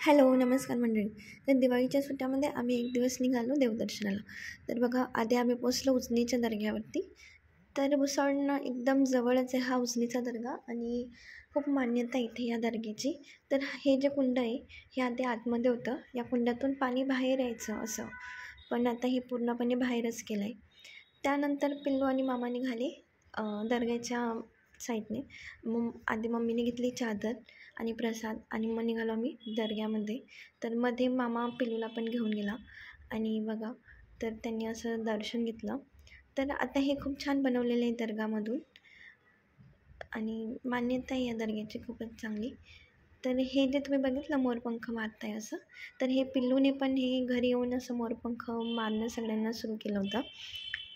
Hello, नमस्कार मंडळी. तर दिवाळीच्या सुट्ट्यामध्ये आम्ही एक दिवस निघालो देवदर्शनाला. तर बघा, आधी आम्ही पोचलो उजनीच्या दर्ग्यावरती. तर भुसावळनं एकदम जवळच आहे हा उजनीचा दर्गा आणि खूप मान्यता आहे इथे या दर्ग्याची. तर हे जे कुंड आहे, हे आधी आतमध्ये होतं. या कुंडातून पाणी बाहेर यायचं असं, पण आता हे पूर्णपणे बाहेरच केलं आहे. त्यानंतर पिल्लू आणि मामा निघाले दर्ग्याच्या साईडने. मग आधी मम्मीने घेतली चादर आणि प्रसाद आणि मग निघालो आम्ही दर्ग्यामध्ये. तर मध्ये मामा पिल्लूला पण घेऊन गेला आणि बघा, तर त्यांनी असं दर्शन घेतलं. तर आता हे खूप छान बनवलेलं आहे दर्गामधून आणि मान्यता आहे या दर्ग्याची खूपच चांगली. तर हे जे तुम्ही बघितलं मोरपंख मारताय असं, तर हे पिल्लूने पण हे घरी येऊन असं मोरपंख मारणं सगळ्यांना सुरू केलं होतं.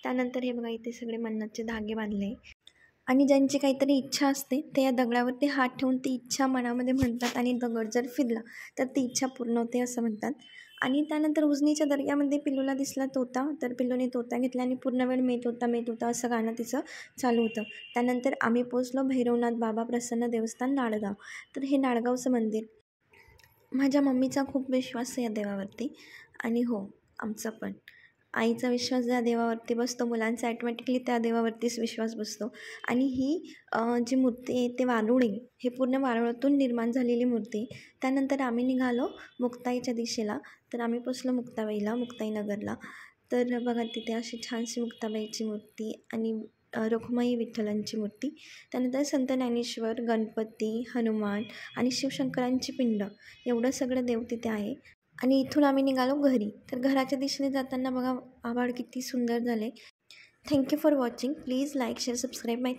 त्यानंतर हे बघा, इथे सगळे मन्नतचे धागे बांधले आणि ज्यांची काहीतरी इच्छा असते ते या दगडावरती हात ठेवून ती इच्छा मनामध्ये म्हणतात आणि दगड जर फिरला तर ती इच्छा पूर्ण होते असं म्हणतात. आणि त्यानंतर उजनीच्या दर्ग्यामध्ये पिल्लूला दिसला तोता, तर पिल्लूने तोता घेतला आणि पूर्ण वेळ मे तोता असं गाणं तिचं चालू होतं. त्यानंतर आम्ही पोचलो भैरवनाथ बाबा प्रसन्न देवस्थान नाळगाव. तर हे नाळगावचं मंदिर, माझ्या मम्मीचा खूप विश्वास आहे या देवावरती आणि हो, आमचा पण. आईचा विश्वास ज्या देवावरती बसतो, मुलांचा ॲटोमॅटिकली त्या देवावरतीच विश्वास बसतो. आणि ही जी मूर्ती आहे ते वारुळ आहे, हे पूर्ण वारुळातून निर्माण झालेली मूर्ती आहे. त्यानंतर आम्ही निघालो मुक्ताईच्या दिशेला. तर आम्ही पोचलो मुक्ताईनगरला. तर बघा, तिथे अशी छानशी मुक्ताबाईची मूर्ती आणि रखुमाई विठ्ठलांची मूर्ती. त्यानंतर संत ज्ञानेश्वर, गणपती, हनुमान आणि शिवशंकरांची पिंड, एवढं सगळं देव तिथे आहे. आणि इथून आम्ही निघालो घरी. तर घराच्या दिशेने जाताना बघा, आभाळ किती सुंदर झाले. Thank you for watching. Please like, share, subscribe my